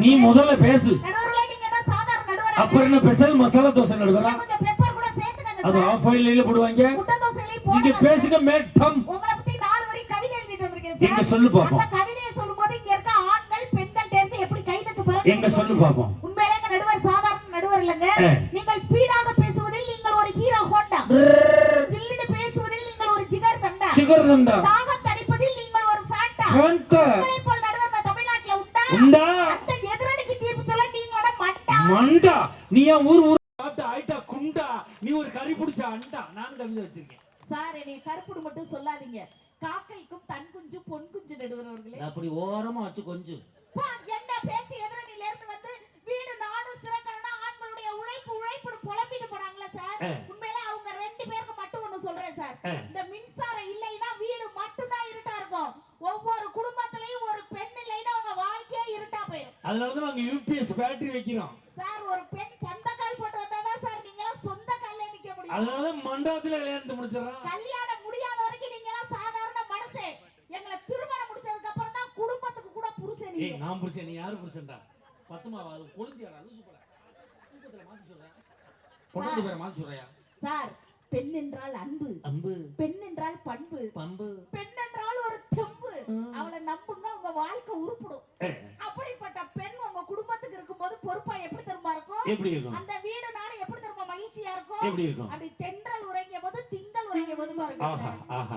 நீ முதல்ல பேசு. நடுவர்களே நீங்க தான் சாதாரண நடுவர். அப்புறம் என்ன ஸ்பெஷல் மசாலா தோசை நடுவரா? கொஞ்சம் பெப்பர் கூட சேர்த்துக்கங்க அது சார். ஆஃப் ஆயில்ல போடுவாங்க. முட்டை தோசையில போடுங்க. நீங்க பேசுங்க மேடம். உங்களை பத்தி 4 வரி கவிதை எழுதிட்டு வந்திருக்கேன் சார். எங்க சொல்லு பாப்போம். அந்த கவிதையை சொல்லும்போது இங்க இருக்க ஆண்கள் பெண்கள் தேர்ந்து எப்படி கைதட்டு போறாங்க. எங்க சொல்லு பாப்போம். உண்மையிலே நடுவர் சாதாரண நடுவர் இல்லங்க. நீங்கள் ஸ்பீடாக பேசுவதில் நீங்கள் ஒரு ஹீரோ ஹோண்டா. ஜில்லுன்னு பேசுவதில் நீங்கள் ஒரு ஜிகர் தண்டா. ஜிகர் தண்டா. தாகம் தணிப்பதில் நீங்கள் ஒரு ஃபேண்டா. ஃபேண்டா. உங்களை போல் நடுவர் தமிழ்நாட்டுல உண்டா? உண்டா. அந்த எதிரணிக்கு தீர்ப்பு சொல்ல நீங்களோட மண்டா. மண்டா. நீ ஏன் ஊர் சாப்பிட்ட ஆயிட்டா குண்டா. நீ ஒரு கறி புடிச்ச அண்டா. நான் கவிதை வச்சிருக்கேன். சார் என்னை கருப்புடு மட்டும் சொல்லாதீங்க. காக்கைக்கும் தன் குஞ்சு பொன் குஞ்சு நடுவர்களே. அப்படி ஓரமா வச்சு கொஞ்சம். என்ன பேச்சு எதிரணில இருந்து வந்து வீடு நாடு சிறக்கணும்னா ஆண்களுடைய உழைப்பு புலம்பிட்டு போறாங்களா சார்? உண்மையிலே அவங்க 2 பேருக்கு மட்டும் ஒன்னு சொல்றேன் சார். இந்த மின்சாரம் இல்லைனா வீடு மட்டும் தான் இருட்டா இருக்கும். ஒவ்வொரு குடும்பத்திலயும் ஒரு பெண் இல்லைனா அவங்க வாழ்க்கையே இருட்டா போயிடும். அதனால தான் நாங்க யூபிஎஸ் பேட்டரி வைக்கிறோம். சார் ஒரு பெண் பந்த கால் போட்டு வந்தாதான் சார் நீங்க சொந்த கால்ல நிக்க முடியும். அதனால தான் மண்டபத்துல கல்யாணத்தை முடிச்சறோம். கல்யாணம் முடியாத வரைக்கும் நீங்க எல்லாம் சாதாரண மனுஷே. எங்களை திருமணம் முடிச்சதுக்கு அப்புறம் தான் குடும்பத்துக்கு கூட புருஷன் நீங்க. ஏய் நான் புருஷன் நீ யாரு புருஷன்டா? பத்துமாவா அது கொளுந்தியாடா லூசு போடா. கூட்டத்துல மாத்தி சொல்றேன். கொண்டு பேர மாத்தி சொல்றயா? சார் பெண் என்றால் அன்பு. அன்பு. பெண் என்றால் பண்பு. பண்பு. பெண் என்றால் ஒரு தெம்பு. அவளை நம்புங்க உங்க வாழ்க்கை உருப்படும். அப்படிப்பட்ட பெண் உங்க குடும்பத்துக்கு இருக்கும்போது பொறுப்பா எப்படி தெரியுமா இருக்கும்? எப்படி இருக்கும்? அந்த வீடு நாடு எப்படி தெரியுமா மகிழ்ச்சியா இருக்கும்? எப்படி இருக்கும்? அப்படி தென்றல் உறங்கிய போது திங்கள் உறங்கிய போது பாருங்க. ஆஹா ஆஹா.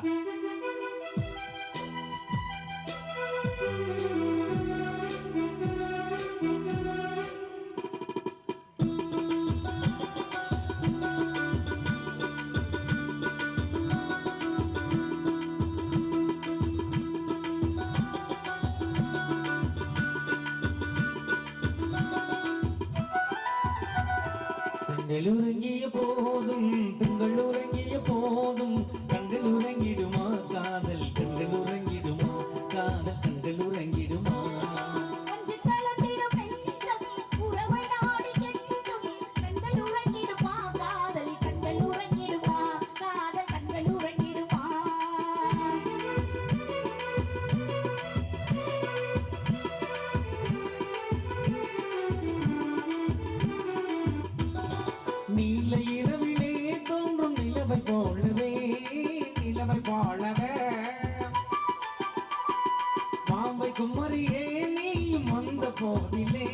திங்கள் உறங்கிய போதும் திங்கள் உறங்கிய போதும் கண்கள் உறங்கிடுமா காதல் கண்கள் உறங்கிடுமா காதல் கண்கள் உறங்கிடுமா கொஞ்சம் கலந்திடும் நெஞ்சம் உறவை நாடி கெஞ்சும் கண்கள் உறங்கிடுமா காதல் கண்கள் உறங்கிடுமா காதல் கண்கள் உறங்கிடுமா. நீல இரவிலே தோன்றும் நிலவை போலவே நிலவை போலவே மாம்பை குமரியே நீயும் வந்த போதிலே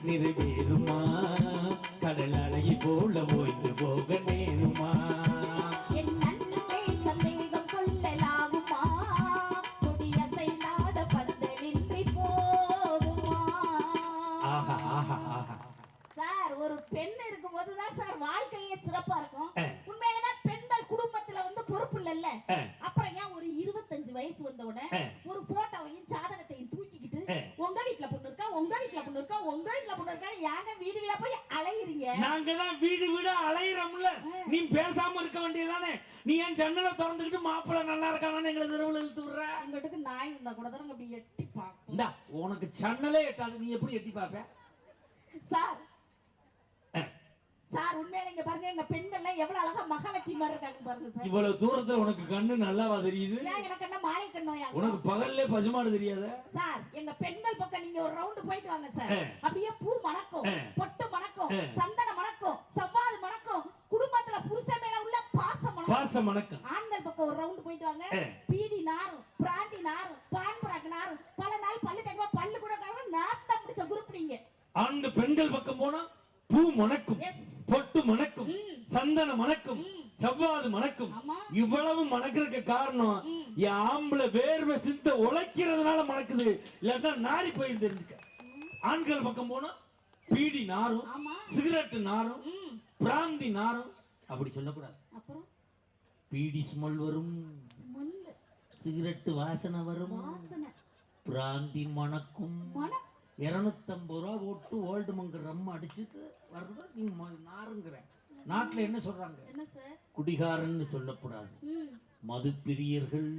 நிறைவேறுமா கடல் அலை போல ஓய்ந்து போக நேருமா என் நன்மை சந்தேகம் கொள்ளலாகுமா கொடியசை நாட பந்தலின்றி போதுமா. ஆஹா ஆஹா ஆஹா. சார் ஒரு பெண் இருக்கும்போது தான் சார் வாழ்க்கையே சிறப்பா இருக்கும். உண்மையிலேதான் பெண்கள் குடும்பத்துல வந்து பொறுப்பு இல்லல்ல. அப்புறம் ஏன் ஒரு 25 வயசு வந்த உடனே ஒரு போட்டோவையும் சாதகத்தையும் தூக்கிக்கிட்டு உங்க வீட்ல பொண்ணு இருக்கா உங்க வீட்ல பொண்ணு இருக்கா உங்க வீட்ல பொண்ணு இருக்கான்னு யாங்க வீடு வீடா போய் அலையுறீங்க? நாங்க தான் வீடு வீடா அலையறோம்ல. நீ பேசாம இருக்க வேண்டியதானே. நீ ஏன் ஜன்னலை திறந்துக்கிட்டு மாப்பிள்ளை நல்லா இருக்கானு எங்களை தெருவுல இழுத்து விடுற? உங்ககிட்ட நாய் இருந்தா கூட தான் அப்படி எட்டி பாப்போம். இந்தா உனக்கு ஜன்னலே எட்டாது, நீ எப்படி எட்டி பாப்ப? சார் சார் உண்மையில இங்க பாருங்க எங்க பெண்கள்லாம் எவ்வளவு அழகா மகாலட்சுமி மாதிரி இருக்காங்க பாருங்க சார். இவ்வளவு தூரத்துல உனக்கு கண்ணு நல்லாவா தெரியுது? எனக்கு என்ன மாலை கண்ணோயா? உனக்கு பகல்லே பசுமாடு தெரியாத? சார் எங்க பெண்கள் பக்கம் நீங்க ஒரு ரவுண்ட் போயிட்டு வாங்க சார். அப்படியே பூ மணக்கும், பொட்டு மணக்கும், சந்தன மணக்கும், சவ்வாது மணக்கும், குடும்பத்துல புருஷன் மேல உள்ள பாசம் மணக்கும். ஆண்கள் பக்கம் ஒரு ரவுண்ட் போயிட்டு வாங்க. பீடி நாரும் பிராந்தி நாரும் பான்பராக்கு நாரும் பல நாள் பல்லு தேய்மா பல்லு கூட காரணம் நாத்தம் பிடிச்ச குரூப் நீங்க. ஆண்கள் பெண்கள் பக்கம் போனா பூ மணக்கும், பொட்டு மணக்கும், சந்தன மணக்கும், சவ்வாது மணக்கும், இவ்வளவு மணக்கிறதுக்கு காரணம் என் ஆம்பளை வேர்வை சிந்த உழைக்கிறதுனால மணக்குது, இல்லாட்டா நாரி போயிரு தெரிஞ்சுக்க. ஆண்கள் பக்கம் போனா பீடி நாரும், ஆமா. சிகரெட் நாரும், பிராந்தி நாரும். அப்படி சொல்லக்கூடாது. அப்புறம் பீடி ஸ்மெல் வரும், ஸ்மெல், சிகரெட் வாசனை வரும், வாசனை, பிராந்தி மணக்கும். மணம். 250 ரூபா போட்டு ஓல்டு மங்க ரம் அடிச்சுட்டு வர்றது நீ நாருங்கிற. நாட்டுல என்ன சொல்றாங்க? என்ன சார்? குடிகாரன்னு சொல்லக்கூடாது, மது பிரியர்கள்.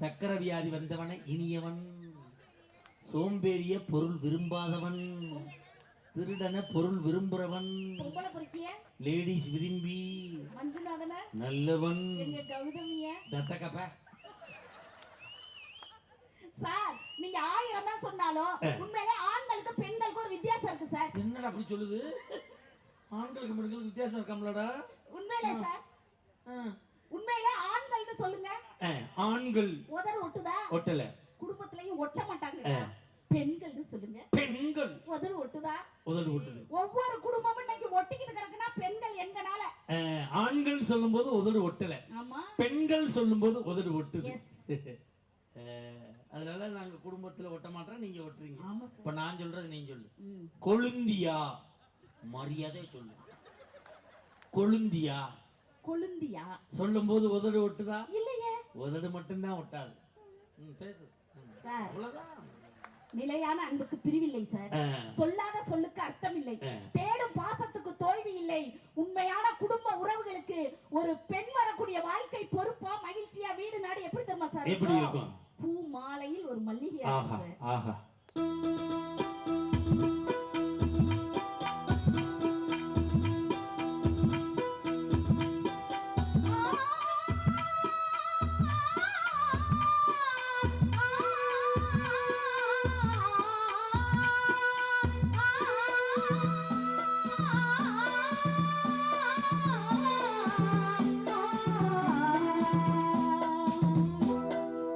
சக்கர வியாதி வந்தவனை இனியவன், சோம்பேறிய பொருள் விரும்பாதவன், திருடன பொருள் விரும்புறவன், பொம்பளை பொறுக்கிய லேடிஸ் விரும்பி மஞ்சுநாதன நல்லவன். எங்க கௌதமிய தத்தகப்ப சார், நீங்க 1000 தான் சொன்னாலும் உண்மையிலே ஆண்களுக்கு பெண்களுக்கு ஒரு வித்தியாசம் இருக்கு சார். என்னடா அப்படி சொல்லுது? ஆண்களுக்கு பெண்களுக்கு வித்தியாசம் இருக்காமலடா? உண்மையிலே சார், உண்மையிலே ஆண்கள்னு சொல்லுங்க. ஆண்கள் உதடு ஒட்டுதா? ஒட்டல. குடும்பத்திலயும் ஒட்ட மாட்டாங்க. பெண்கள்னு சொல்லுங்க. பெண்கள் உதடு ஒட்டுதா? உதடு ஒட்டுது. ஒவ்வொரு குடும்பமும் இன்னைக்கு ஒட்டிக்கிட்டு கிடக்குனா பெண்கள் எங்கனால? ஆண்கள் சொல்லும்போது உதடு ஒட்டல, ஆமா. பெண்கள் சொல்லும்போது உதடு ஒட்டுது. எஸ். அதனால நாங்க குடும்பத்துல ஒட்ட மாட்டோம், நீங்க ஒட்டுறீங்க. ஆமா சார். இப்ப நான் சொல்றது நீங்க சொல்லு. கொழுந்தியா, மரியாதை சொல்லு. கொழுந்தியா, கொழுந்தியா சொல்லும்போது உதடு ஒட்டுதா? இல்லையே. உதடு மட்டும்தான் ஒட்டாது. பேசு சார். அவ்வளவுதான். நிலையான அன்புக்கு பிரிவில்லை சார். சொல்லாத சொல்லுக்கு அர்த்தம் இல்லை. தேடும் பாசத்துக்கு தோல்வி இல்லை. உண்மையான குடும்ப உறவுகளுக்கு ஒரு பெண் வரக்கூடிய வாழ்க்கை பொறுப்பா மகிழ்ச்சியா வீடு நாடு எப்படி தெரியுமா சார்? எப்படி இருக்கும்? பூ மாலையில் ஒரு மல்லிகை. ஆஹா ஆஹா.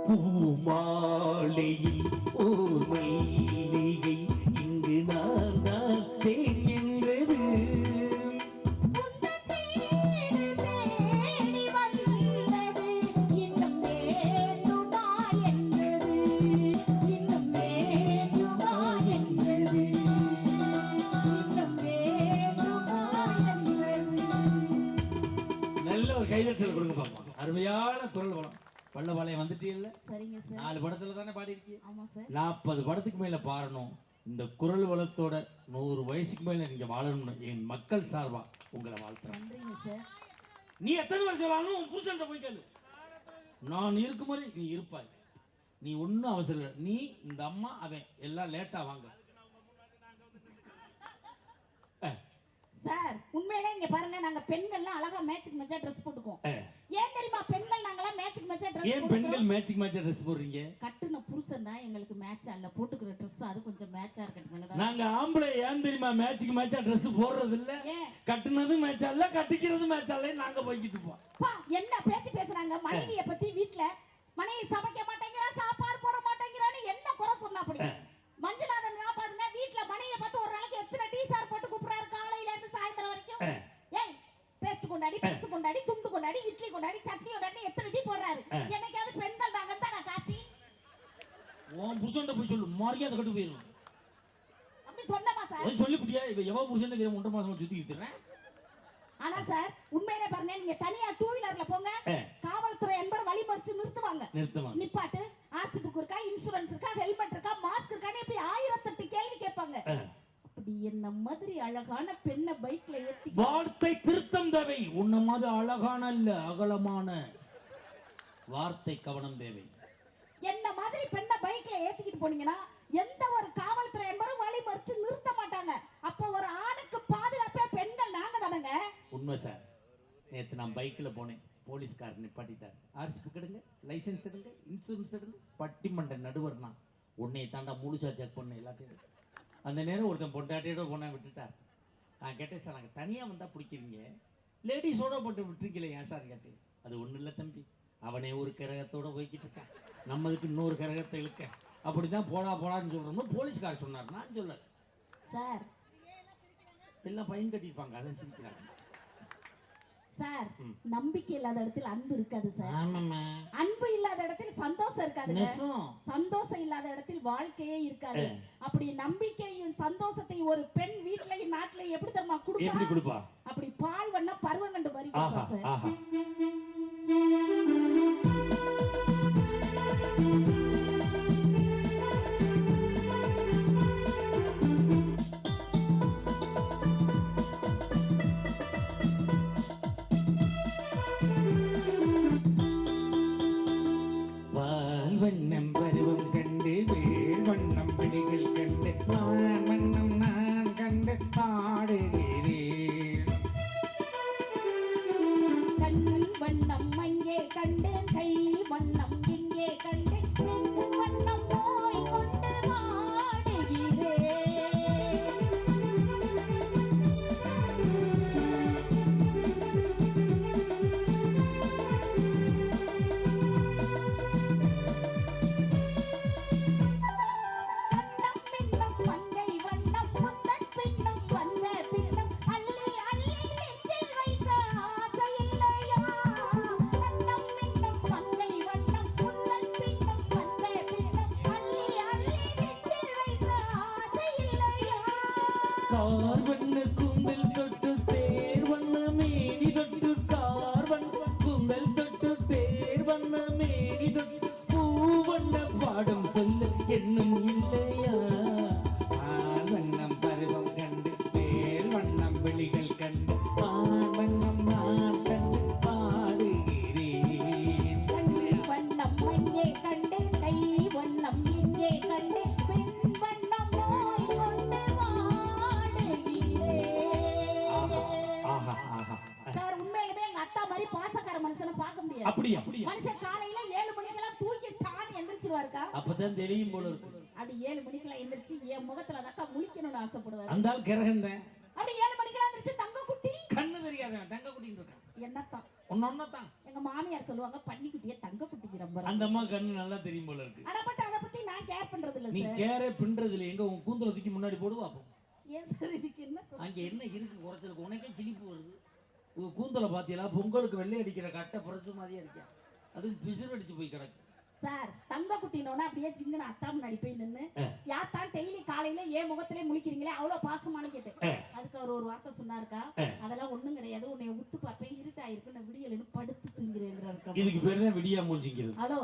பூமாலையில் ஓர் மல்லிகை இங்கு நான் தான் தேன் என்றது. நல்ல ஒரு கைதட்டல் கொடுங்க பாப்பா. அருமையான குரல் வளம். பள்ளபாளையம் வந்துட்டே இல்ல? சரிங்க சார். 4 படத்துல தானே பாடி இருக்கீங்க? ஆமா சார். 40 படத்துக்கு மேல பாடணும். இந்த குரல் வளத்தோட 100 வயசுக்கு மேல நீங்க வாழணும்னு என் மக்கள் சார்பா உங்களை வாழ்த்துறேன். நன்றிங்க சார். நீ எத்தனை வருஷம் வாழணும் உன் புருஷன்ட்ட போய் கேளு. நான் இருக்கும் வரை நீ இருப்பாய். நீ ஒன்றும் அவசரம் இல்லை. நீ இந்த அம்மா அவன் எல்லாம் லேட்டா வாங்க. சார் உண்மையிலே இங்க பாருங்க, நாங்க பெண்கள்லாம் அழகா மேட்சுக்கு மேட்சா ட்ரெஸ் போட்டுக்குவோம். ஏன் தெரியுமா? பெண்கள் நாங்கலாம் மேட்சுக்கு மேட்சா ட்ரெஸ் ஏன் பெண்கள் மேட்சுக்கு மேட்சா ட்ரெஸ் போடுறீங்க? கட்டுன புருஷன் தான் எங்களுக்கு மேட்ச் அல்ல, போட்டுக்கிற ட்ரெஸ் அது கொஞ்சம் மேட்சா இருக்கணும். நாங்க ஆம்பளை ஏன் தெரியுமா மேட்சுக்கு மேட்சா ட்ரெஸ் போடுறது இல்ல? கட்டுனது மேட்ச் அல்ல, கட்டிக்கிறது மேட்ச் அல்ல. நாங்க போய்கிட்டு இருப்போம். என்ன பேச்சு பேசுறாங்க மனைவிய பத்தி? வீட்டுல மனைவி சமைக்க மாட்டேங்கிறா, சாப்பாடு போட மாட்டேங்கிறான்னு என்ன குறை சொன்னா அப்படி? மஞ்சுநாதன் பாருங்க, வீட்டுல மனைவிய பார்த்து ஒரு நாளைக்கு எத்தனை டீ சார் போட்டு கூப்பிடுறாரு காலையில இருந்து சாயந்தரம் வரைக்கும். ஏய் பேஸ்ட் கொண்டாடி, பேஸ்ட் கொண்டாடி, துண்டு கொண்டாடி, இட்லி கொண்டாடி, சட்னி கொண்டாடி எத்தனை டீ போடுறாரு. என்னைக்காவது பெண்கள் நாங்க தான் காப்பி உன் புருஷன்ட்ட போய் சொல்லு, மரியாதை கட்டு போயிடும். அப்படி சொன்னமா சார்? சொல்லிவிட்டியா? இப்ப எவ புருஷன் 1 மாசமா சுத்தி வித்துறேன். ஆனா சார் உண்மையிலே பாருங்க, நீங்க தனியா 2 வீலர்ல போங்க, காவல்துறை என்பர் வழி மறிச்சு நிறுத்துவாங்க. நிப்பாட்டு, ஆர்சி புக் இருக்கா, இன்சூரன்ஸ் இருக்கா, ஹெல்மெட் இருக்கா, மாஸ்க் இருக்கா, இப்படி 1008 கேள்வி கேட்பாங்க. அப்படி என்ன மாதிரி அழகான பெண்ணை பைக்ல ஏத்தி வார்த்தை திருத்தம் தேவை. உன்ன மாதிரி அழகான இல்ல, அகலமான வார்த்தை கவனம் தேவை. என்ன மாதிரி பெண்ணை பைக்ல ஏத்திக்கிட்டு போனீங்கன்னா எந்த ஒரு காவல்துறை என்பரும் வழி மறிச்சு நிறுத்த மாட்டாங்க. அப்ப ஒரு ஆணுக்கு பாதுகாப்பே பெண்கள் நாங்க தானங்க. உண்மை சார். நேத்து நான் பைக்ல போனேன், போலீஸ்காரர் நிப்பாட்டிட்டார். ஆர்சி புக் எடுங்க, லைசன்ஸ் எடுங்க, இன்சூரன்ஸ் எடுங்க. பட்டிமன்ற நடுவர்னா உன்னை தாண்டா முழுசா செக் பண்ண எல்லாத்தையும். அந்த நேரம் ஒருத்தன் பொண்டாட்டியோட போன விட்டுட்டார். நான் கேட்டேன், சார் நாங்கள் தனியாக வந்தால் பிடிக்கிறீங்க, லேடிஸோட போட்டு விட்டுருக்கீங்களே ஏன் சார் கேட்டேன். அது ஒன்றும் இல்லை தம்பி, அவனே ஒரு கரகத்தோட போய்கிட்டு இருக்கான், நம்மதுக்கு இன்னொரு கரகத்தை இழுக்க, அப்படி தான் போடான்னு சொல்கிறோம்னு போலீஸ்கார் சொன்னார். நான் சொல்ல சார் எல்லாம் பயன் கட்டியிருப்பாங்க, அதான் சிரிக்கிறாங்க. சார் நம்பிக்கை இல்லாத இடத்தில் அன்பு இருக்காது சார். ஆமாம்மா. அன்பு இல்லாத இடத்தில் சந்தோஷம் இருக்காது. நெசம். சந்தோஷம் இல்லாத இடத்தில் வாழ்க்கையே இருக்காது. அப்படி நம்பிக்கையும் சந்தோஷத்தையும் ஒரு பெண் வீட்லயும் நாட்டிலையும் எப்படி தெரியுமா எப்படி கொடுப்பா? அப்படி பால் வண்ண பருவம் கண்டு மாதிரி கொடுப்பா சார். ஆஹா. வண்ணம் பருவம் கண்டு வேள் வண்ணம் விழிகள் கண்டு நான் வண்ணம் நான் கண்டு பாடுகிறேன். கண் வண்ணம் அங்கே கண்டேன், கை வண்ணம் இங்கே கண்டேன், நெஞ்சு வண்ணம் நோய் கொண்டு வாடுகிறேன். கார் வண்ண கூந்தல் தொட்டு தேர் வண்ண மேனி தொட்டு கார் வண்ண கூந்தல் தொட்டு தேர் வண்ண மேனி தொட்டு பூ வண்ண பாடம் சொல்ல என்னும் இல்லையா? ஆள் வண்ணம் பருவம் கண்டு வேல் வண்ணம் விழிகள் கண்டு ஆண் வண்ணம் நான் கண்டு பாடுகிறேன். வண்ணம் அங்கே கண்டேன், கை வண்ணம் இங்கே கண்டேன், பெண் வண்ணம் நோய் கொண்டு சார். உண்மையிலுமே எங்க அத்தா மாதிரி பாசக்கார மனுஷனை பார்க்க முடியாது. அப்படியா? மனுஷன் காலையில 7 மணிக்கெல்லாம் தூக்கி டான்னு எந்திரிச்சிருவாருக்கா. அப்பதான் தெரியும் போல இருக்கு. அப்படி 7 மணிக்கெல்லாம் எந்திரிச்சு என் முகத்துல அக்கா முழிக்கணும்னு ஆசைப்படுவாரு. அந்த ஆள் கிரகந்தேன். அப்படி 7 மணிக்கெல்லாம் எந்திரிச்சு தங்க குட்டி கண்ணு தெரியாதவன் தங்க குட்டின்னு இருக்கான். என்னத்தான் ஒன்னொன்னதான் எங்க மாமியார் சொல்லுவாங்க, பன்னி குட்டியே தங்க குட்டிக்கு ரொம்ப. அந்த அம்மா கண்ணு நல்லா தெரியும் போல இருக்கு. ஆனா பட் அத பத்தி நான் கேர் பண்றது இல்ல நீ சார். கேரே பின்றதுல எங்க உன் கூந்தல தூக்கி முன்னாடி போடுவா அப்போ. ஏன் சார் இதுக்கு என்ன? அங்க என்ன இருக்கு குறைச்சலுக்கு? உனக்கே சிரிப்பு வருது. உங்க கூந்தல பாத்தீங்களா? பொங்கலுக்கு வெள்ளை அடிக்கிற கட்டை புரட்ச மாதிரியா இருக்கா? அதுக்கு பிசுறு அடிச்சு போய் கிடக்கு. சார் தங்க குட்டினோன்னா அப்படியே சிங்கன அத்தா முன்னாடி போய் நின்னு யாத்தான் டெய்லி காலையில ஏன் முகத்திலே முழிக்கிறீங்களே அவ்வளவு பாசமானு கேட்டேன். அதுக்கு அவர் ஒரு வார்த்தை சொன்னாருக்கா, அதெல்லாம் ஒண்ணும் கிடையாது, உன்னை உத்து பார்ப்பேன் இருட்டாயிருக்கு, நான் விடியலன்னு படுத்து தூங்கிறேங்கிறாரு. இதுக்கு பேர் தான் விடியா மூஞ்சிங்கிறது. ஹலோ,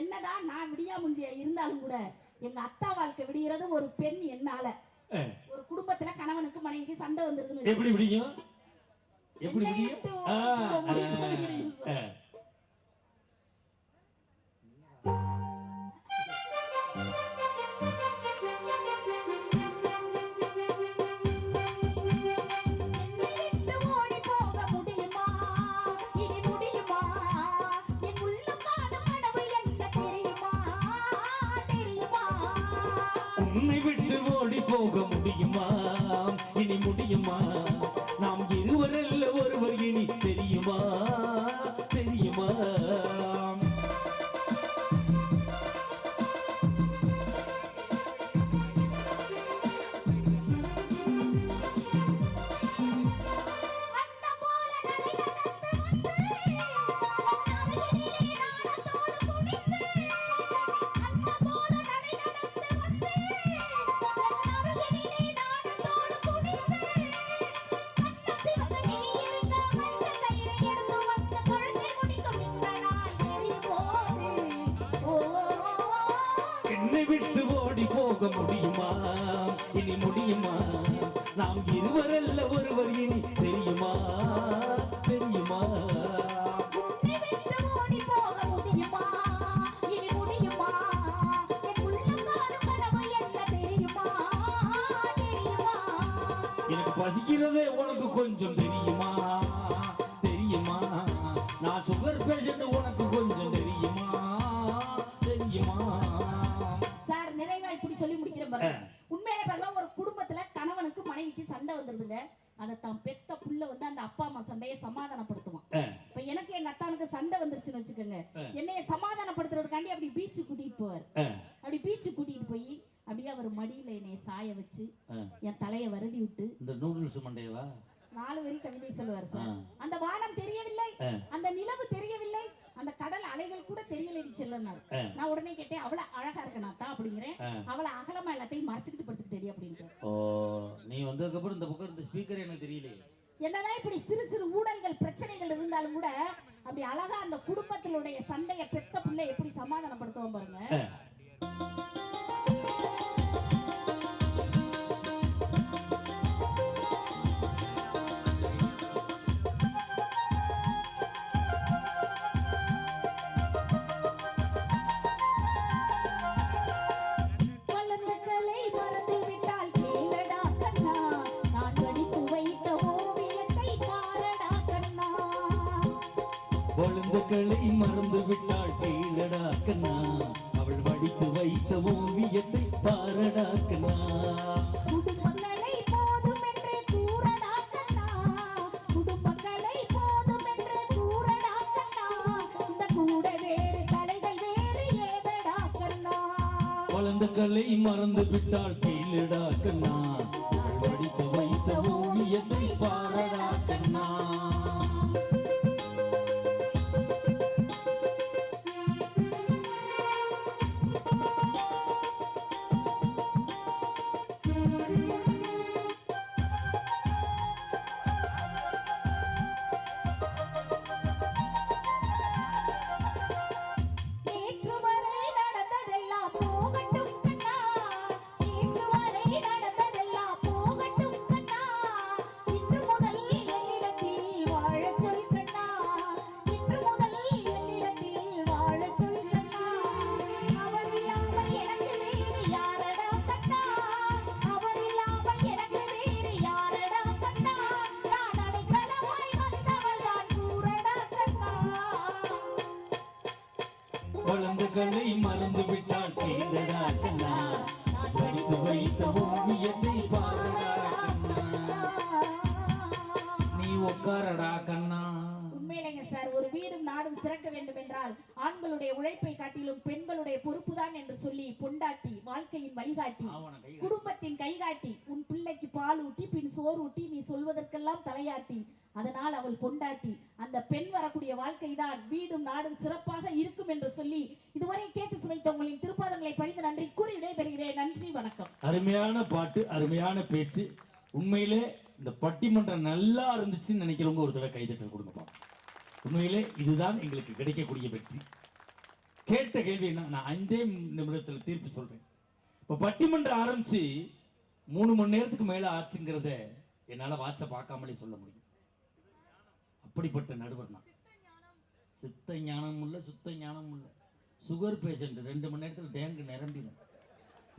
என்னதான் நான் விடியா மூஞ்சியா இருந்தாலும் கூட எங்க அத்தா வாழ்க்கை விடியறது ஒரு பெண் என்னால. ஒரு குடும்பத்துல கணவனுக்கு மனைவிக்கு சண்டை வந்துருதுன்னு எப்படி விடியும்? எப்படி விடியும்? உன்னை விட்டு ஓடி போக முடியுமா? இனி முடியுமா? நாம் இருவரல்ல ஒருவர் இனி தெரியுமா? தெரியுமா? விட்டு ஓடி போக முடியுமா? இனி முடியுமா? நாம் இருவரல்ல ஒருவர் இனி தெரியுமா? தெரியுமா? எனக்கு பசிக்கிறதே உனக்கு கொஞ்சம் தெரியுமா? தெரியுமா? நான் சுகர் பேஷண்ட் உனக்கு கொஞ்சம் தெரியுமா? தெரியுமா? சொல்லி முடிக்கிறேன் பாருங்க. உண்மையிலே பாருங்க, ஒரு குடும்பத்துல கணவனுக்கு மனைவிக்கு சண்டை வந்துருதுங்க. அதை தான் பெத்த புள்ள வந்து அந்த அப்பா அம்மா சண்டையை சமாதானப்படுத்துவான். இப்ப எனக்கு எங்க அத்தானுக்கு சண்டை வந்துருச்சுன்னு வச்சுக்கோங்க, என்னைய சமாதானப்படுத்துறதுக்காண்டி அப்படி பீச்சு கூட்டிட்டு போவார். அப்படி பீச்சு கூட்டிட்டு போய் அப்படியே அவர் மடியில என்னைய சாய வச்சு என் தலையை வருடி விட்டு, இந்த நூடுல்ஸ் மண்டையவா 4 வரி கவிதை சொல்லுவார் சார். அந்த வானம் தெரியவில்லை, அந்த நிலவு தெரியவில்லை, அந்த கடல் அலைகள் கூட தெரியலடி செல்லனார். நான் உடனே கேட்டேன், அவ்வளவு அழகா இருக்கனாத்தா அப்படிங்கிறேன். அவளை அகலமா எல்லாத்தையும் மறைச்சிக்கிட்டு படுத்துக்கிட்டேடி அப்படின்ட்டு. ஓ, நீ வந்ததுக்கு அப்புறம் இந்த பக்கம் இந்த ஸ்பீக்கர் எனக்கு தெரியலையே. என்னதான் இப்படி சிறு சிறு ஊழல்கள் பிரச்சனைகள் இருந்தாலும் கூட அப்படி அழகா அந்த குடும்பத்தினுடைய சண்டைய பெத்த பிள்ளை எப்படி சமாதானப்படுத்துவோம் பாருங்க. வழுந்துகளை மறந்து விட்டாள் கேளடா கண்ணா, அவள் வடித்து வைத்த ஓவியத்தை பாரடா கண்ணா. குடும்பங்களை போதும் என்று கூறடா கண்ணா, குடும்பங்களை போதும் என்று கூறடா கண்ணா, இந்த கூட வேறு கலைகள் வேறு ஏதடா கண்ணா. வழுந்துகளை மறந்து விட்டாள் கேளடா கண்ணா, அவள் வடித்து வைத்த ஓவியத்தை பாரடா கண்ணா. வளர்ந்துகளை மறந்து விட்டால் கேளடா கண்ணா, வடித்து வைத்த ஓவியத்தை பாரடா கண்ணா. நீ உட்காரடா கண்ணா. உண்மையிலேங்க சார், ஒரு வீடும் நாடும் சிறக்க வேண்டும் என்றால் ஆண்களுடைய உழைப்பை காட்டிலும் பெண்களுடைய பொறுப்புதான் என்று சொல்லி பொண்டாட்டி வாழ்க்கையின் வழிகாட்டி, குடும்பத்தின் கைகாட்டி, உன் பிள்ளைக்கு பால் ஊட்டி பின் சோறு ஊட்டி நீ சொல்வதற்கெல்லாம் தலையாட்டி, அதனால் அவள் பொண்டாட்டி. அந்த பெண் வரக்கூடிய வாழ்க்கை தான் வீடும் நாடும் சிறப்பாக இருக்கும் என்று சொல்லி இதுவரை கேட்டு சுவைத்த உங்களின் திருப்பாதங்களை பணிந்து நன்றி கூறி விடைபெறுகிறேன். நன்றி, வணக்கம். அருமையான பாட்டு, அருமையான பேச்சு. உண்மையிலே இந்த பட்டிமன்றம் நல்லா இருந்துச்சுன்னு நினைக்கிறவங்க ஒரு தடவை கைதட்டல் கொடுங்கப்பா. உண்மையிலே இதுதான் எங்களுக்கு கிடைக்கக்கூடிய வெற்றி. கேட்ட கேள்வி என்ன, நான் 5 நிமிடத்தில் தீர்ப்பு சொல்றேன். இப்போ பட்டிமன்றம் ஆரம்பிச்சு 3 மணி நேரத்துக்கு மேல ஆச்சுங்கிறத என்னால வாட்ச பார்க்காமலே சொல்ல முடியும். அப்படிப்பட்ட நடுவர் நான். சித்த ஞானம் இல்லை, சுத்த ஞானம் இல்லை. சுகர் பேஷண்ட் 2 மணி நேரத்தில் டேங்க் நிரம்பிடும்.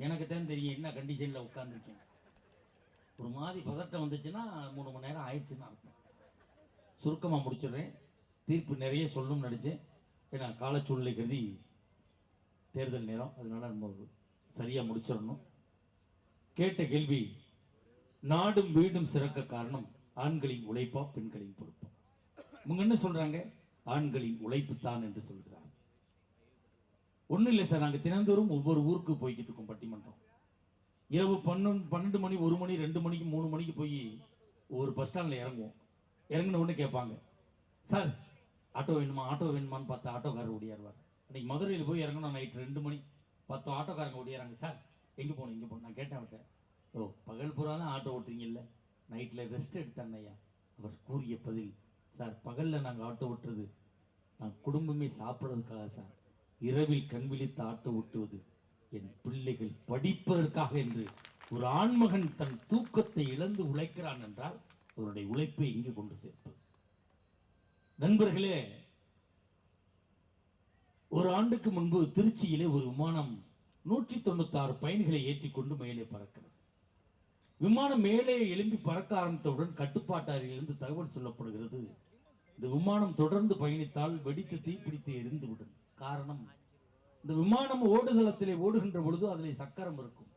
எனக்கு தான் தெரியும் என்ன கண்டிஷனில் உட்காந்துருக்கேன். ஒரு மாதிரி பதட்டம் வந்துச்சுன்னா 3 மணி நேரம் ஆயிடுச்சுன்னு அர்த்தம். சுருக்கமாக முடிச்சிடுறேன். தீர்ப்பு நிறைய சொல்லணும்னு நினச்சேன். ஏன்னா காலச்சூழ்நிலை கருதி தேர்தல் நேரம், அதனால நம்ம சரியாக முடிச்சிடணும். கேட்ட கேள்வி, நாடும் வீடும் சிறக்க காரணம் ஆண்களின் உழைப்பா பெண்களின் பொறுப்பா? இவங்க என்ன சொல்றாங்க? ஆண்களின் உழைப்பு தான் என்று சொல்கிறாங்க. ஒன்றும் இல்லை சார், நாங்கள் தினந்தோறும் ஒவ்வொரு ஊருக்கு போய்கிட்டு இருக்கோம். பட்டிமன்றம் இரவு 12 மணி, 1 மணி, 2 மணிக்கு, 3 மணிக்கு போய் ஒரு பஸ் ஸ்டாண்டில் இறங்குவோம். இறங்கின உடனே கேட்பாங்க, சார் ஆட்டோ வேணுமா, ஆட்டோ வேணுமான்னு பார்த்தா ஆட்டோக்காரர் ஓடியாருவார். அன்றைக்கி மதுரையில் போய் இறங்கணும் நைட்டு 2 மணி, 10 ஆட்டோக்காரங்க ஓடியாராங்க. சார் எங்கே போகணும், எங்கே போகணும்? நான் கேட்டேன் அவர்கிட்ட, ஓ பகல் பூரா தான் ஆட்டோ ஓட்டுறீங்கல்ல, நைட்டில் ரெஸ்ட் எடுத்தேன் ஐயா. அவர் கூறிய பதில், சார் பகலில் நாங்கள் ஆட்டோ ஓட்டுறது நான் குடும்பமே சாப்பிட்றதுக்காக சார். இரவில் கண் விழித்து ஆட்டோ ஓட்டுவது என் பிள்ளைகள் படிப்பதற்காக என்று. ஒரு ஆண்மகன் தன் தூக்கத்தை இழந்து உழைக்கிறான் என்றால் அவருடைய உழைப்பை இங்கு கொண்டு சேர்ப்பது. நண்பர்களே, ஒரு ஆண்டுக்கு முன்பு திருச்சியிலே ஒரு விமானம் 196 பயணிகளை ஏற்றிக்கொண்டு மேலே பறக்கிறது. விமானம் மேலே எழும்பி பறக்க ஆரம்பித்தவுடன் கட்டுப்பாட்டாரிலிருந்து தகவல் சொல்லப்படுகிறது, இந்த விமானம் தொடர்ந்து பயணித்தால் வெடித்து தீப்பிடித்து எரிந்துவிடும். காரணம், இந்த விமானம் ஓடுதளத்திலே ஓடுகின்ற பொழுது அதில் சக்கரம் இருக்கும்.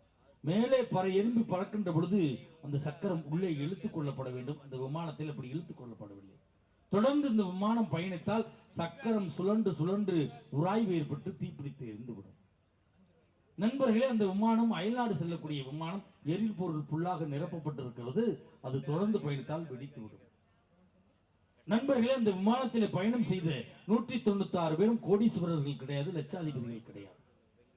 மேலே எழும்பி பறக்கின்ற பொழுது அந்த சக்கரம் உள்ளே இழுத்துக் கொள்ளப்பட வேண்டும். அந்த விமானத்தில் அப்படி இழுத்துக் கொள்ளப்படவில்லை. தொடர்ந்து இந்த விமானம் பயணித்தால் சக்கரம் சுழன்று சுழன்று உராய்வு ஏற்பட்டு தீப்பிடித்து எரிந்துவிடும். நண்பர்களே, அந்த விமானம் அயல்நாடு செல்லக்கூடிய விமானம் எரிபொருள் புல்லாக நிரப்பப்பட்டிருக்கிறது. அது தொடர்ந்து பயணித்தால் வெடித்துவிடும். நண்பர்களே, அந்த விமானத்தில் பயணம் செய்த 196 பேரும் கோடீஸ்வரர்கள் கிடையாது, லட்சாதிபதிகள் கிடையாது.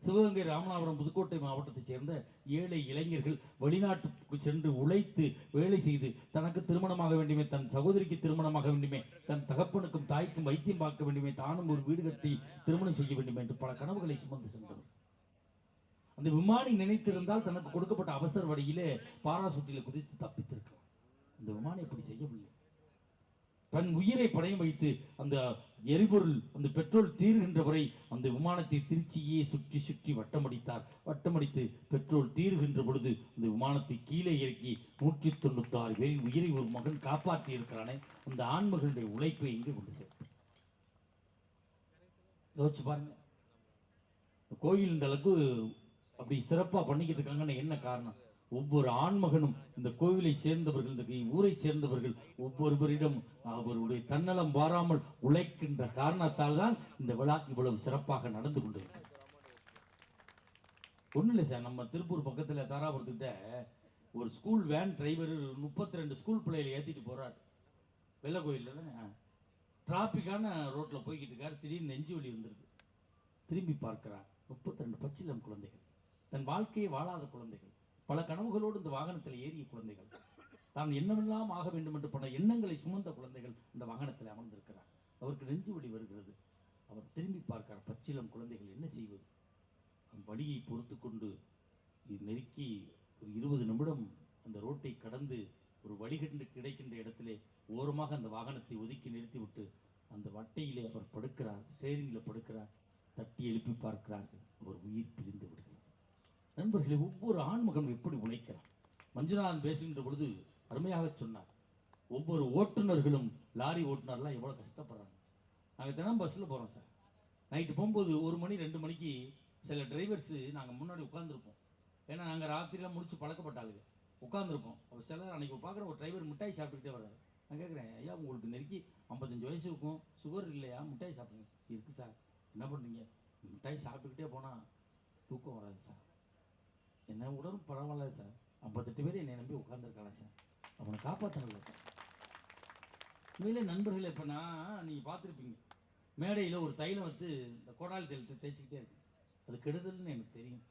சிவகங்கை, ராமநாதபுரம், புதுக்கோட்டை மாவட்டத்தைச் சேர்ந்த ஏழை இளைஞர்கள் வெளிநாட்டுக்கு சென்று உழைத்து வேலை செய்து தனக்கு திருமணமாக வேண்டுமே, தன் சகோதரிக்கு திருமணமாக வேண்டுமே, தன் தகப்பனுக்கும் தாய்க்கும் வைத்தியம் பார்க்க வேண்டுமே, தானும் ஒரு வீடு கட்டி திருமணம் செய்ய வேண்டுமே என்று பல கனவுகளை சுமந்து சென்றவர். அந்த விமானி நினைத்திருந்தால் தனக்கு கொடுக்கப்பட்ட அவசர வழியிலே பாராசூட்டில குதித்து தப்பித்திருக்கலாம். அந்த விமானி அப்படி செய்யவில்லை. தன் உயிரை பணையம் வைத்து அந்த எரிபொருள், அந்த பெட்ரோல் தீருகின்ற வரை அந்த விமானத்தை திருச்சியே சுற்றி சுற்றி வட்டமடித்து பெட்ரோல் தீருகின்ற பொழுது அந்த விமானத்தை கீழே இறக்கி 196 பேரின் உயிரை ஒரு மகன் காப்பாற்றி இருக்கிறானே, அந்த ஆண்மகனுடைய உழைப்பை எங்கே கொண்டு சேர்த்து யோசிச்சு பாருங்க. கோயில் இந்த அளவுக்கு அப்படி சிறப்பாக பண்ணிக்கிட்டு இருக்காங்கன்னு என்ன காரணம்? ஒவ்வொரு ஆண்மகனும் இந்த கோவிலை சேர்ந்தவர்கள், இந்த ஊரை சேர்ந்தவர்கள் ஒவ்வொருவரிடம் அவருடைய தன்னலம் வாராமல் உழைக்கின்ற காரணத்தால் தான் இந்த விழா இவ்வளவு சிறப்பாக நடந்து கொண்டிருக்கு. ஒன்றும் இல்லை சார், நம்ம திருப்பூர் பக்கத்தில் தாராபுரத்துக்கிட்ட ஒரு ஸ்கூல் வேன் டிரைவர் 32 ஸ்கூல் பிள்ளைகளை ஏற்றிட்டு போறாரு. வெள்ளை கோயிலில் தானே டிராபிக்கான ரோட்டில் போய்கிட்டு இருக்காரு. திடீர்னு நெஞ்சு வலி வந்துருக்கு. திரும்பி பார்க்கிறார். 32 பச்சிலம் குழந்தைகள், தன் வாழ்க்கையை வாழாத குழந்தைகள், பல கனவுகளோடு இந்த வாகனத்தில் ஏறிய குழந்தைகள், தான் என்னவெல்லாம் ஆக வேண்டும் என்று பல எண்ணங்களை சுமந்த குழந்தைகள் இந்த வாகனத்தில் அமர்ந்திருக்கிறார். அவருக்கு நெஞ்சு வலி வருகிறது. அவர் திரும்பி பார்க்கிறார். பச்சிலம் குழந்தைகள் என்ன செய்வது? வழியை பொறுத்து கொண்டு நெருக்கி ஒரு 20 நிமிடம் அந்த ரோட்டை கடந்து ஒரு வழிகண்டு கிடைக்கின்ற இடத்திலே ஓரமாக அந்த வாகனத்தை ஒதுக்கி நிறுத்திவிட்டு அந்த வட்டையிலே அவர் படுக்கிறார். ஸ்டேரிங்கில் படுக்கிறார். தட்டி எழுப்பி பார்க்கிறார்கள். அவர் உயிர் பிரிந்து விடுகிறார். நண்பர்களே, ஒவ்வொரு ஆண்மகனும் எப்படி உழைக்கிறார்? மஞ்சுநாதன் பேசுகின்ற பொழுது அருமையாக சொன்னார். ஒவ்வொரு ஓட்டுநர்களும், லாரி ஓட்டுநர்லாம் எவ்வளோ கஷ்டப்படுறாங்க. நாங்கள் தினம் பஸ்ஸில் போகிறோம் சார். நைட்டு போகும்போது 1 மணி 2 மணிக்கு சில டிரைவர்ஸு நாங்கள் முன்னாடி உட்காந்துருப்போம். ஏன்னா நாங்கள் ராத்திரிலாம் முடிச்சு பழக்கப்பட்டாளுங்க. உட்காந்துருப்போம். ஒரு சிலர் அன்றைக்கி பார்க்குற ஒரு டிரைவர் மிட்டாய் சாப்பிட்டுக்கிட்டே வர்றாரு. நான் கேட்குறேன், ஐயா உங்களுக்கு நெருக்கி 55 வயசு இருக்கும், சுகர் இல்லையா, மிட்டாய் சாப்பிடுங்க. இருக்குது சார். என்ன பண்ணுறீங்க? மிட்டாய் சாப்பிட்டுக்கிட்டே போனால் தூக்கம் வராது சார். என்ன உடலும் பரவாயில்ல சார். 58 பேர் என்னை நம்பி உட்காந்துருக்காங்க சார். அவனை காப்பாற்றல சார். உண்மையிலே நண்பர்களே, இப்போ நீங்கள் பார்த்துருப்பீங்க, மேடையில் ஒரு தைலம் வந்து இந்த கோடாலி தைலத்தை தேய்ச்சிக்கிட்டே இருக்கு. அது கெடுதல்னு எனக்கு தெரியும்.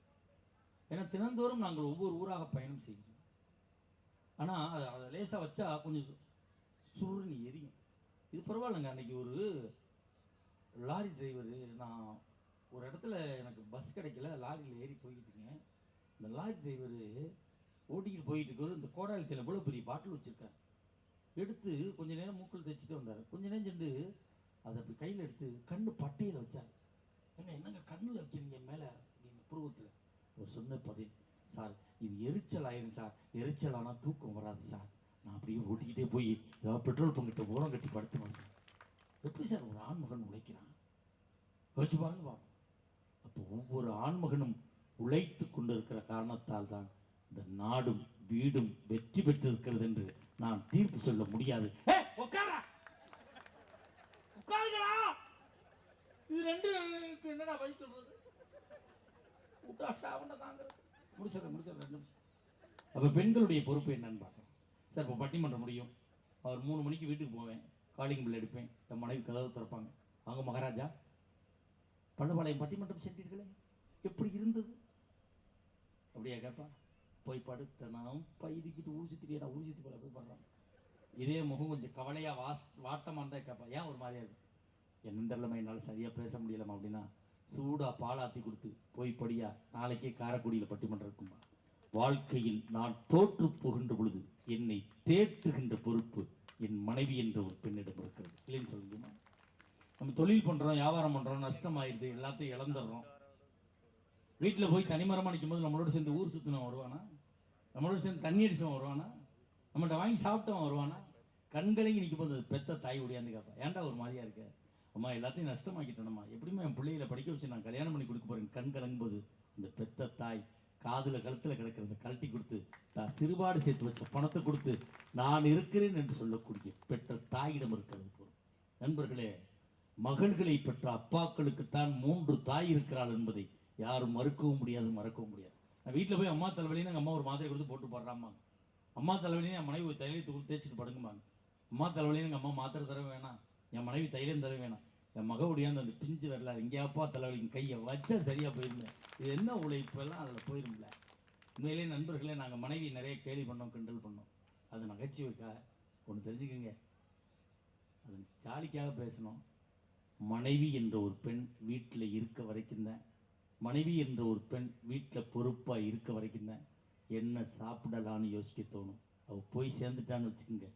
ஏன்னா தினந்தோறும் நாங்கள் ஒவ்வொரு ஊராக பயணம் செய்கிறோம். ஆனால் அதை லேசாக வச்சா கொஞ்சம் சுருன்னு எரியும். இது பரவாயில்லைங்க. அன்றைக்கி ஒரு லாரி டிரைவரு, நான் ஒரு இடத்துல எனக்கு பஸ் கிடைக்கல, லாரியில் ஏறி போய்கிட்டு இருக்கேன். இந்த லாரி டிரைவரு ஓட்டிக்கிட்டு போயிட்டு இருக்கிற இந்த கோடாலி தைலம் இவ்வளோ பெரிய பாட்டில் வச்சுருக்காரு. எடுத்து கொஞ்சம் நேரம் மூக்கில் தைச்சிட்டே வந்தார். கொஞ்சம் நேரம் சென்று அதை அப்படி கையில் எடுத்து கண்ணு பட்டையில் வச்சார். என்னங்க கண்ணில் வைக்கிறீங்க மேலே அப்படின்னு புருவத்தில். அவர் சொன்ன பதில், சார் இது எரிச்சல் ஆயிரும் சார், எரிச்சல் ஆனால் தூக்கம் வராது சார், நான் அப்படியே ஓட்டிக்கிட்டே போய் ஏதாவது பெட்ரோல் பங்கிட்ட ஓரம் கட்டி படுத்துவேன் சார். எப்படி சார் ஒரு ஆண்மகன் உழைக்கிறான்? வச்சு பாருங்க. அப்போ ஒவ்வொரு ஆண்மகனும் உழைத்து கொண்டிருக்கிற காரணத்தால் தான் இந்த நாடும் வீடும் வெற்றி பெற்று இருக்கிறது என்று நான் தீர்ப்பு சொல்ல முடியாது. இது ரெண்டு என்னடா பதில் சொல்றது? முடிச்சிடறேன் 2 நிமிஷம். அப்போ பெண்களுடைய பொறுப்பு என்னன்னு பார்க்கணும் சார். இப்போ பட்டிமன்றம் முடியும், அவர் 3 மணிக்கு வீட்டுக்கு போவேன், காலிங் பில் எடுப்பேன், என் மனைவி கதவு திறப்பாங்க. அவங்க மகாராஜா பள்ளுபாளையம் பட்டிமன்றம் சென்றீர்களே, எப்படி இருந்தது அப்படியா கேட்பா. போய் படுத்தனாம் பயிரிக்கிட்டு ஊழிச்சுத்திரியா ஊழிச்சுத்தி போல போய் பண்ணுறாங்க. இதே முகம் கொஞ்சம் கவலையாக வாட்டமாக இருந்தால் கேட்பா, ஏன் ஒரு மாதிரியா இருக்கு? என்ன தெரியலமா, என்னால் சரியாக பேச முடியலமா அப்படின்னா, சூடாக பாலாத்தி கொடுத்து போய் படியா, நாளைக்கே காரைக்குடியில் பட்டிமன்றம் இருக்குமா. வாழ்க்கையில் நான் தோற்று போகின்ற பொழுது என்னை தேற்றுகின்ற பொறுப்பு என் மனைவி என்ற ஒரு பெண்ணிடம் இருக்கிறது. இல்லைன்னு சொல்லுமா? நம்ம தொழில் பண்ணுறோம், வியாபாரம் பண்ணுறோம், நஷ்டமாயிடுது, எல்லாத்தையும் இழந்துடுறோம். வீட்டில் போய் தனிமரமாக நிற்கும்போது நம்மளோட சேர்ந்து ஊர் சுற்றினவன் வருவானா? நம்மளோட சேர்ந்து தண்ணி அடிச்சவன் வருவானா? நம்மள்கிட்ட வாங்கி சாப்பிட்டவன் வருவானா? கண்களையும் நிற்கும் போது பெத்த தாய் ஒடியாந்து கேட்பா, ஏன்டா ஒரு மாதிரியா இருக்க? அம்மா எல்லாத்தையும் நஷ்டமாக்கிட்டோம்மா, எப்படிமா என் பிள்ளைகளை படிக்க வச்சு நான் கல்யாணம் பண்ணி கொடுக்க போகிறேன். கண் கலங்கும்போது அந்த பெத்த தாய் காதில் கழுத்தில் கிடக்கிறத கழட்டி கொடுத்து தான் சிறுபாடு சேர்த்து வச்ச பணத்தை கொடுத்து நான் இருக்கிறேன் என்று சொல்லக்கூடிய பெற்ற தாயிடம் இருக்கிறது போல். நண்பர்களே, மகள்களை பெற்ற அப்பாக்களுக்குத்தான் 3 தாய் இருக்கிறாள் என்பதை யாரும் மறுக்கவும் முடியாது, மறக்கவும் முடியாது. நான் வீட்டில் போய் அம்மா தலைவலின்னு எங்கள் அம்மா ஒரு மாத்திரை கொடுத்து போட்டு போடுறாம்மா. அம்மா தலைவலின்னு என் மனைவி ஒரு தைலத்தை கொடுத்து தேய்ச்சிட்டு படுங்குமாங்க. அம்மா தலைவலின்னு எங்கள் அம்மா மாத்திரை தர வேணாம், என் மனைவி தைலம் தர வேணாம். என் மக ஒடியாந்து அந்த பிஞ்சு வரல எங்கேயாப்பா தலைவலிக்கு கையை வச்சா சரியாக போயிருந்தேன். இது என்ன உழைப்பெல்லாம் அதில் போயிரும்ல. உண்மையிலே நண்பர்களே, நாங்கள் மனைவி நிறைய கேலி பண்ணோம், கிண்டல் பண்ணோம். அது நகைச்சுவைக்கா ஒன்று தெரிஞ்சுக்கங்க, அது ஜாலிக்காக பேசணும். மனைவி என்ற ஒரு பெண் வீட்டில் இருக்க வரைக்கும் தான், மனைவி என்ற ஒரு பெண் வீட்டில் பொறுப்பாக இருக்க வரைக்கும் தான் என்ன சாப்பிடலான்னு யோசிக்க தோணும். அவள் போய் சேர்ந்துட்டான்னு வச்சுக்கோங்க,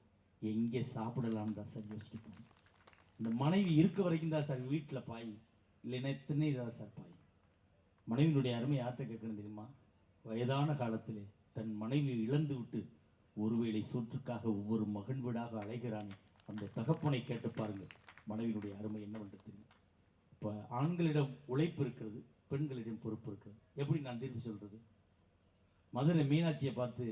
எங்கே சாப்பிடலான்னு தான் சார் யோசிக்க தோணும். இந்த மனைவி இருக்க வரைக்கும் தான் சார் வீட்டில் பாய், இல்லைன்னா எத்தனை தான் சார் பாய். மனைவியினுடைய அருமை யார்கிட்ட கேட்கணும் தெரியுமா? வயதான காலத்திலே தன் மனைவியை இழந்து விட்டு ஒருவேளை சோற்றுக்காக ஒவ்வொரு மகன் வீடாக அலைகிறானே, அந்த தகப்பனை கேட்டு பாருங்கள், மனைவியினுடைய அருமை என்னவென்று தெரியும். இப்போ ஆண்களிடம் உழைப்பு இருக்கிறது, பெண்களிடம் பொறுப்பு இருக்கிறது. எப்படி நான் தீர்ப்பு சொல்றது? மதுரை மீனாட்சியை பார்த்து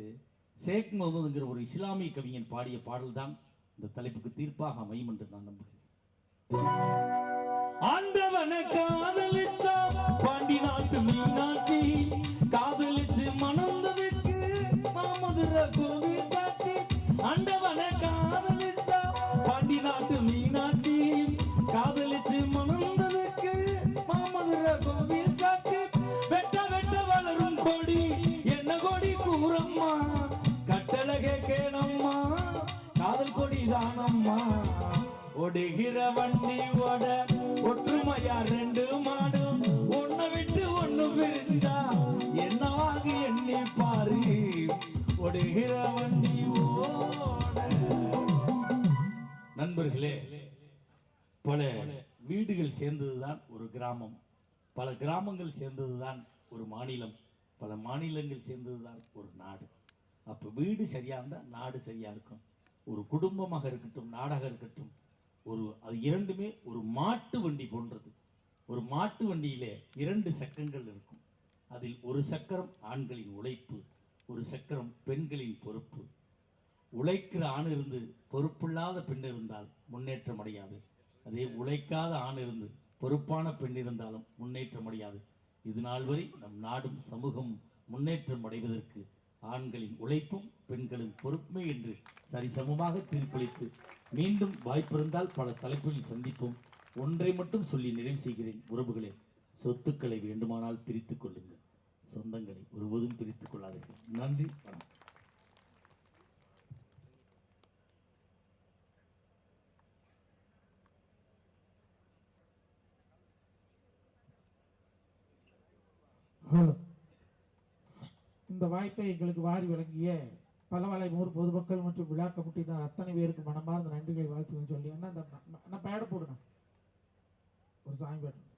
ஷேக் முகமதுங்கிற ஒரு இஸ்லாமிய கவிஞன் பாடிய பாடல் தான் இந்த தலைப்புக்கு தீர்ப்பாக அமையும் என்று நான் நம்புகிறேன். ஆண்டவனை காதலிச்சா பாண்டி நாட்டு மீனாட்சி, காதலிச்சு மணந்ததுக்கு மாமதுரை கோவில் சாட்சி. ஆண்டவனை காதலிச்சா பாண்டி நாட்டு மீனாட்சி, காதலிச்சு மணந்ததுக்கு மாமதுரை கோவில் சாட்சி. வெட்ட வெட்ட வளரும் கொடி என்ன கொடி கூறம்மா, கட்டழகே கேணம்மா காதல் கொடி தானம்மா. ஒடுகிற வண்டி ஓட ஒற்றுமையா ரெண்டு மாடும், ஒன்ன விட்டு ஒண்ணு பிரிஞ்சா என்னவாக எண்ணி பாரு. ஒடுகிற வண்டி ஓட. நண்பர்களே, பல வீடுகள் சேர்ந்ததுதான் ஒரு கிராமம், பல கிராமங்கள் சேர்ந்ததுதான் ஒரு மாநிலம், பல மாநிலங்கள் சேர்ந்ததுதான் ஒரு நாடு. அப்போ வீடு சரியா இருந்தால் நாடு சரியா இருக்கும். ஒரு குடும்பமாக இருக்கட்டும், நாடாக இருக்கட்டும், அது இரண்டுமே ஒரு மாட்டு வண்டி போன்றது. ஒரு மாட்டு வண்டியிலே 2 சக்கரங்கள் இருக்கும். அதில் ஒரு சக்கரம் ஆண்களின் உழைப்பு, ஒரு சக்கரம் பெண்களின் பொறுப்பு. உழைக்கிற ஆண் இருந்து பொறுப்பில்லாத பெண் இருந்தால் முன்னேற்றம் அடையாது. அதே உழைக்காத ஆண் இருந்து பொறுப்பான பெண் இருந்தாலும் முன்னேற்றம் அடையாது. இது நாள் வரை நம் நாடும் சமூகம் முன்னேற்றம் அடைவதற்கு ஆண்களின் உழைப்பும் பெண்களின் பொறுப்புமே என்று சரிசமமாக தீர்ப்பளித்து மீண்டும் வாய்ப்பிருந்தால் பல தலைப்புகளில் சந்திப்போம். ஒன்றை மட்டும் சொல்லி நிறைவு செய்கிறேன். உறவுகளே, சொத்துக்களை வேண்டுமானால் பிரித்துக் கொள்ளுங்கள், சொந்தங்களை ஒருபோதும் பிரித்துக் கொள்ளாதீர்கள். நன்றி, வணக்கம். ஹலோ, இந்த வாய்ப்பை எங்களுக்கு வாரி வழங்கிய பலவலை ஊர் பொதுமக்கள் மற்றும் விழா கமிட்டியினர் அத்தனை பேருக்கு மனமார்ந்த நன்றிகளை வாழ்த்துக்கள் சொல்லி, அந்த பேட போடுங்க, ஒரு சாமி பேட்டணும்.